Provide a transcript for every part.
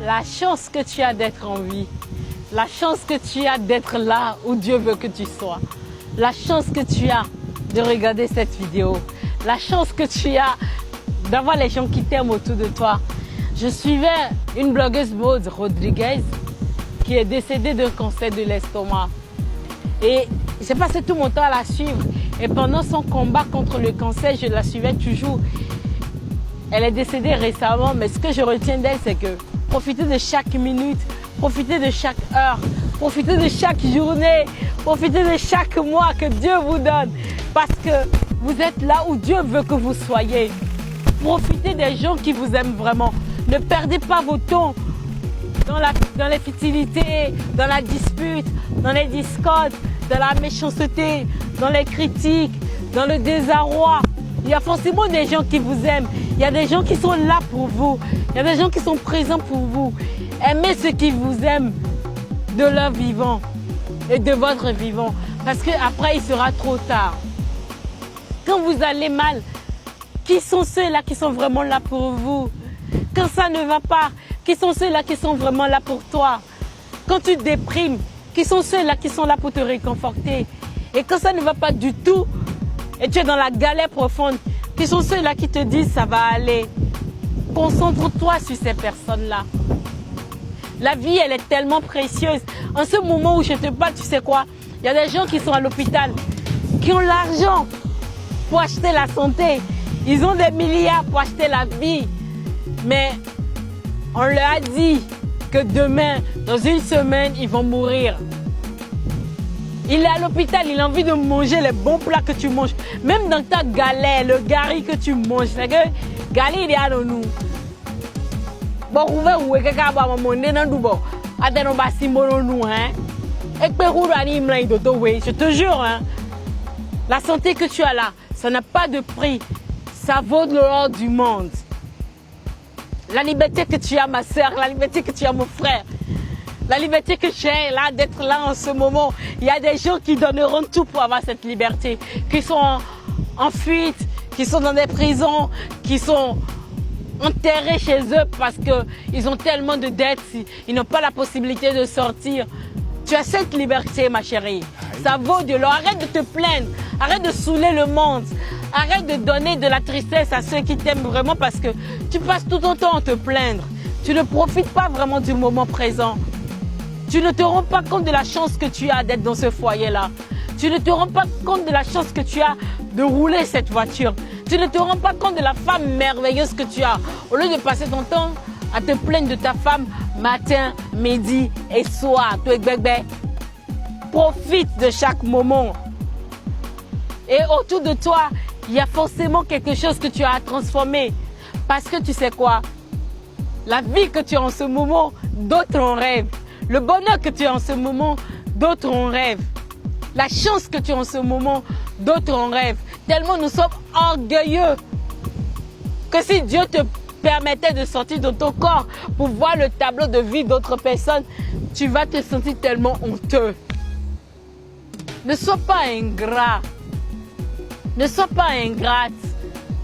la chance que tu as d'être en vie, la chance que tu as d'être là où Dieu veut que tu sois, la chance que tu as de regarder cette vidéo, la chance que tu as d'avoir les gens qui t'aiment autour de toi. Je suivais une blogueuse Maud Rodriguez qui est décédée d'un cancer de l'estomac. Et j'ai passé tout mon temps à la suivre. Et pendant son combat contre le cancer, je la suivais toujours. Elle est décédée récemment, mais ce que je retiens d'elle, c'est que profitez de chaque minute, profitez de chaque heure, profitez de chaque journée, profitez de chaque mois que Dieu vous donne. Parce que vous êtes là où Dieu veut que vous soyez. Profitez des gens qui vous aiment vraiment. Ne perdez pas vos temps dans les futilités, dans la dispute, dans les discordes, dans la méchanceté, dans les critiques, dans le désarroi. Il y a forcément des gens qui vous aiment. Il y a des gens qui sont là pour vous. Il y a des gens qui sont présents pour vous. Aimez ceux qui vous aiment de leur vivant et de votre vivant. Parce qu'après, il sera trop tard. Quand vous allez mal, qui sont ceux-là qui sont vraiment là pour vous? Quand ça ne va pas, qui sont ceux-là qui sont vraiment là pour toi? Quand tu déprimes, qui sont ceux-là qui sont là pour te réconforter? Et quand ça ne va pas du tout, et tu es dans la galère profonde, qui sont ceux-là qui te disent ça va aller? Concentre-toi sur ces personnes-là. La vie, elle est tellement précieuse. En ce moment où je te parle, tu sais quoi? Il y a des gens qui sont à l'hôpital, qui ont l'argent pour acheter la santé. Ils ont des milliards pour acheter la vie. Mais on leur a dit que demain, dans une semaine, ils vont mourir. Il est à l'hôpital, il a envie de manger les bons plats que tu manges. Même dans ta galère, le gari que tu manges. C'est que gari, il est à nous. Bon, vous voyez, je te jure, hein, la santé que tu as là, ça n'a pas de prix. Ça vaut de l'or du monde. La liberté que tu as, ma soeur, la liberté que tu as, mon frère, la liberté que j'ai là d'être là en ce moment. Il y a des gens qui donneront tout pour avoir cette liberté, qui sont en fuite, qui sont dans des prisons, qui sont enterrés chez eux parce qu'ils ont tellement de dettes, ils n'ont pas la possibilité de sortir. Tu as cette liberté, ma chérie. Ça vaut de l'or. Arrête de te plaindre. Arrête de saouler le monde. Arrête de donner de la tristesse à ceux qui t'aiment vraiment parce que tu passes tout ton temps à te plaindre. Tu ne profites pas vraiment du moment présent. Tu ne te rends pas compte de la chance que tu as d'être dans ce foyer-là. Tu ne te rends pas compte de la chance que tu as de rouler cette voiture. Tu ne te rends pas compte de la femme merveilleuse que tu as. Au lieu de passer ton temps à te plaindre de ta femme matin, midi et soir. Profite de chaque moment. Et autour de toi, il y a forcément quelque chose que tu as à transformer. Parce que tu sais quoi? La vie que tu as en ce moment, d'autres en rêvent. Le bonheur que tu as en ce moment, d'autres en rêvent. La chance que tu as en ce moment, d'autres en rêvent. Tellement nous sommes orgueilleux que si Dieu te permettait de sortir de ton corps pour voir le tableau de vie d'autres personnes, tu vas te sentir tellement honteux. Ne sois pas ingrat. Ne sois pas ingrate.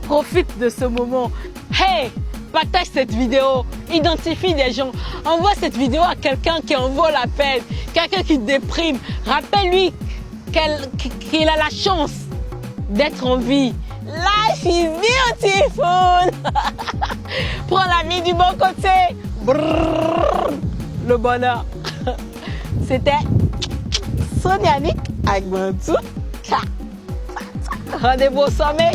Profite de ce moment. Hey, partage cette vidéo. Identifie des gens. Envoie cette vidéo à quelqu'un qui en vaut la peine. Quelqu'un qui déprime. Rappelle-lui qu'il a la chance d'être en vie. Life is beautiful. Prends la vie du bon côté. Brrr, le bonheur. C'était Sonia Nick avec Mantou. Rendez-vous au sommet.